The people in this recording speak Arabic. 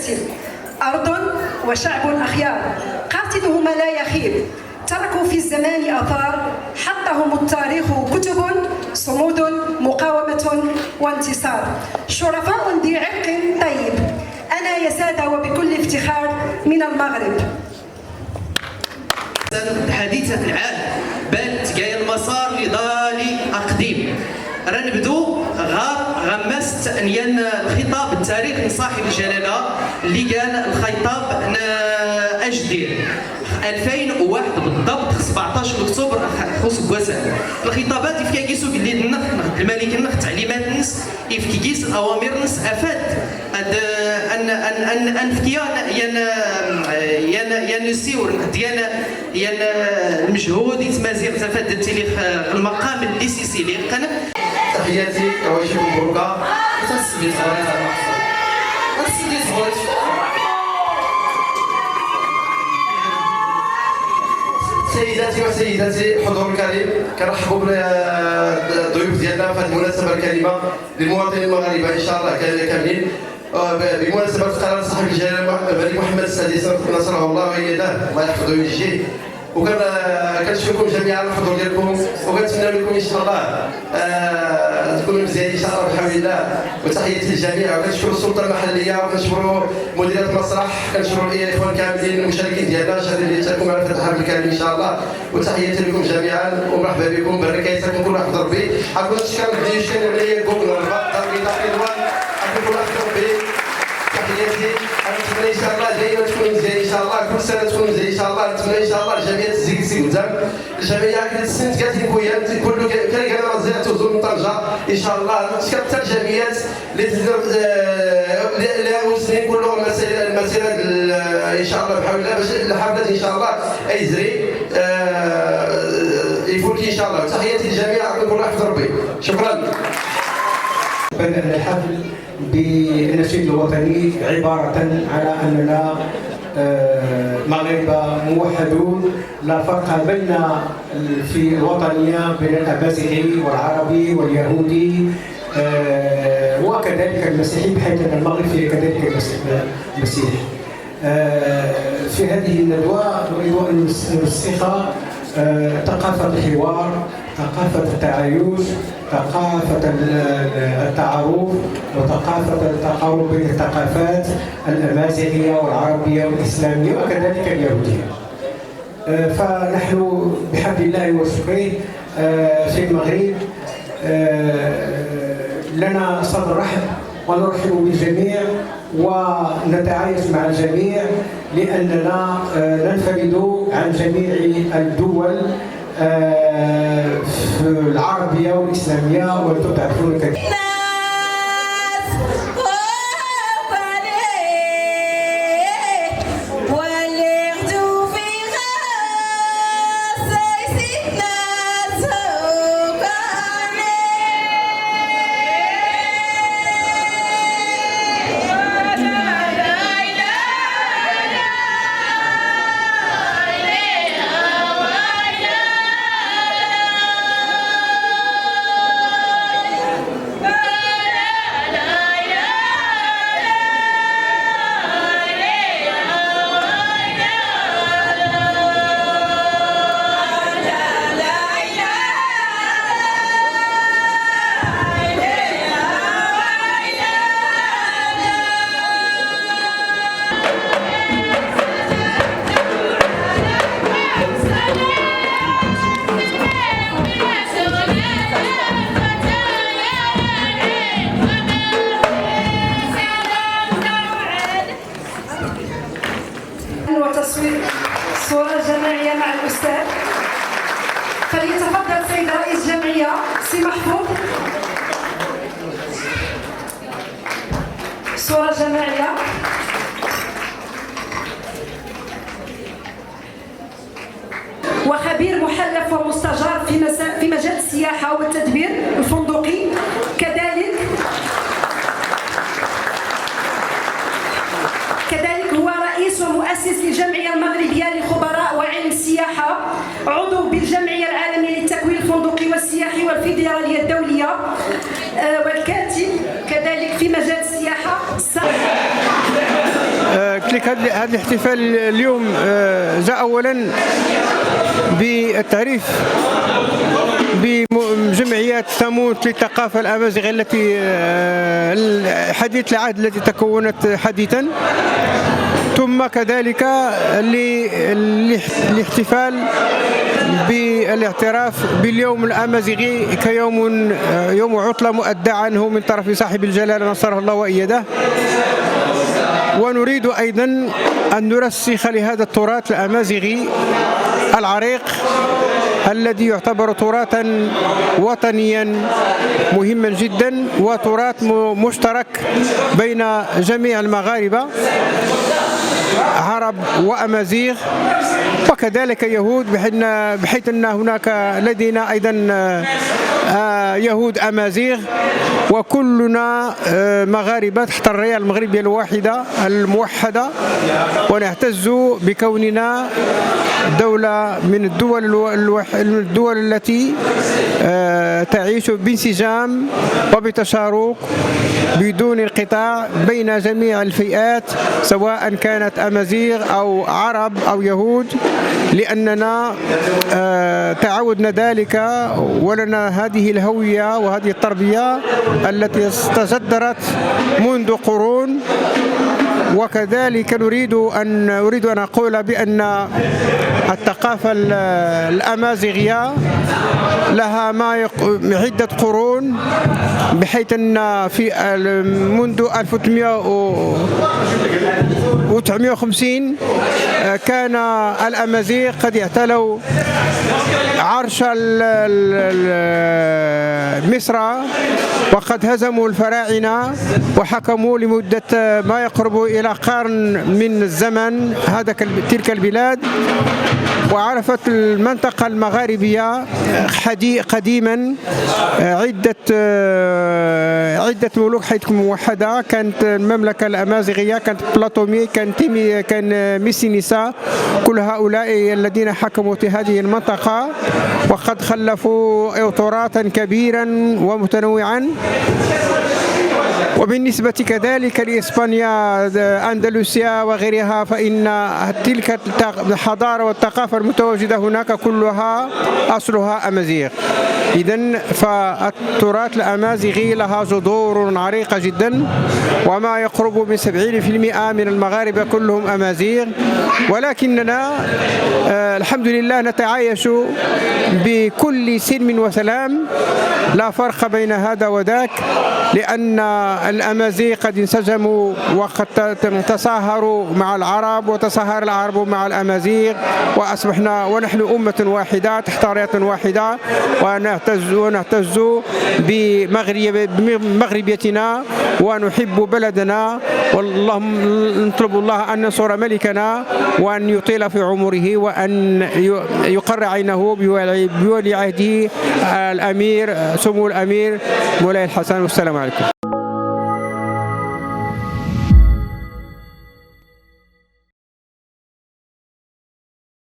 يبتسم. أرض وشعب أخيار قاتلهما لا يخيب، تركوا في الزمان آثار حطهم التاريخ كتب، صمود مقاومة وانتصار، شرفاء ذي عرق طيب. أنا يا سادة وبكل افتخار من المغرب. حديثة العهد بانت جاي المسار لضالي أقديم. رنبدو غمست نيان الخطاب التاريخي صاحب الجلالة اللي كان الخطاب أجدير 2001 بالضبط 17 اكتوبر خص كواسان. الخطابات يفكيسو قلي النخ الملك النخ تعليمات الناس يفكيس الاوامر الناس افاد ان فكيا ين يسيور ديال المجهود يتمازيغ تفاد المقام السيسي اللي قنا. تحياتي وشكرا مبروكه تسبيت صغيره تسبيت صغيره. سيداتي وسيداتي الحضور الكريم، كنرحبوا بالضيوف ديالنا في هذه المناسبه الكريمه للمواطنين المغاربه ان شاء الله كاملين بمناسبه قرار صاحب الجلاله الملك محمد السادس نصره الله وأيده الله يحفظه ويجيه. وكنشكركم جميعا على الحضور ديالكم، وكنتمنى لكم ان شاء الله تكونوا مزيانين ان شاء الله بحول الله. وتحياتي للجميع، وكنشكروا السلطه المحليه، وكنشكروا مديريه المسرح، كنشكروا الاخوان كاملين المشاركين ديالنا شادين اللي يشاركوا معنا في هذا الحفل الكريم ان شاء الله. وتحياتي لكم جميعا ومرحبا بكم، بركايتكم كل واحد ربي. حكون نشكر الديوشين اللي يكون الرباط رضوان كل واحد ربي. تحياتي، انا نتمنى ان شاء الله دائما تكونوا مزيانين ان شاء الله، كل سنه تكونوا مزيانين ان شاء الله. نتمنى ان شاء الله الجمعيه تزيد قدام، الجمعيه كانت السنه قالت لي خويا كله كان انا رزقت وزور من طنجه ان شاء الله. نشكر حتى الجمعيات اللي وصلين كلهم المسيره ان شاء الله بحول الله باش الحفلات ان شاء الله يزري يفوتي ان شاء الله. تحياتي للجميع، كل واحد ربي. شكرا. بدأنا الحفل بالنشيد الوطني عبارة على أننا مغاربة موحدون، لا فرق بيننا في الوطنية بين الأمازيغي والعربي واليهودي وكذلك المسيحي، بحيث أن المغرب فيه كذلك المسيحي. في هذه الندوة نريد أن نرسخ ثقافة الحوار، ثقافة التعايش، ثقافة التعارف، وثقافة التقارب بين الثقافات الأمازيغية والعربية والإسلامية وكذلك اليهودية. فنحن بحمد الله وشكره في المغرب لنا صدر رحب، ونرحب بالجميع ونتعايش مع الجميع، لأننا ننفرد عن جميع الدول العربية والإسلامية، وأنتم تعرفون كذلك. وتصوير صورة جماعية مع الأستاذ. فليتفضل سيد رئيس الجمعية سي محفوظ. صورة جماعية. وخبير محلف ومستشار في مجال السياحة والتدبير الفندقي، كذلك هو رئيس ومؤسس للجمعية المغربية لخبراء وعلم السياحة، عضو بالجمعية العالمية للتكوين الفندقي والسياحي والفيدرالية الدولية، والكاتب كذلك في مجال السياحة. لك هذا الاحتفال اليوم جاء أولا بالتعريف بجمعيات ثمود للثقافة الأمازيغية التي حديث العهد التي تكونت حديثا، ثم كذلك الاحتفال بالاعتراف باليوم الأمازيغي يوم عطلة مؤدى عنه من طرف صاحب الجلالة نصره الله وأيده. ونريد أيضا أن نرسخ لهذا التراث الأمازيغي العريق الذي يعتبر تراثا وطنيا مهما جدا وتراث مشترك بين جميع المغاربة عرب وأمازيغ وكذلك يهود، بحيث أن هناك لدينا أيضا يهود أمازيغ وكلنا مغاربة تحت الراية المغربية الواحدة الموحدة، ونعتز بكوننا دولة من الدول التي تعيش بانسجام وبتشارك بدون انقطاع بين جميع الفئات سواء كانت أمازيغ أو عرب أو يهود، لأننا تعودنا ذلك ولنا هذه الهوية وهذه التربية التي تجدرت منذ قرون. وكذلك أريد أن أقول بأن الثقافة الأمازيغية لها عدة قرون، بحيث أن في منذ 1850 كان الأمازيغ قد احتلوا عرش مصر وقد هزموا الفراعنة وحكموا لمدة ما يقرب إلى قرن من الزمن تلك البلاد. وعرفت المنطقة المغاربية حديما عدة ملوك حيث موحدة. كانت المملكة الأمازيغية، كانت بلاطومي، كان ميسينيسا، كل هؤلاء الذين حكموا في هذه المنطقة وقد خلفوا تراثا كبيرا ومتنوعا. وبالنسبة كذلك لإسبانيا أندلسيا وغيرها فإن تلك الحضارة والثقافة المتواجدة هناك كلها أصلها أمازيغ. إذن فالتراث الأمازيغي لها جذور عريقة جدا، وما يقرب من 70% من المغاربة كلهم أمازيغ، ولكننا الحمد لله نتعايش بكل سلم وسلام، لا فرق بين هذا وذاك، لأن الأمازيغ قد انسجموا وقد تصاهروا مع العرب وتصاهر العرب مع الأمازيغ وأصبحنا ونحن أمة واحدة تحت راية واحدة، ونعتز بمغربيتنا ونحب بلدنا، واللهم نطلب الله أن ينصر ملكنا وأن يطيل في عمره وأن يقر عينه بولي عهده الأمير سمو الأمير مولاي الحسن. والسلام عليكم.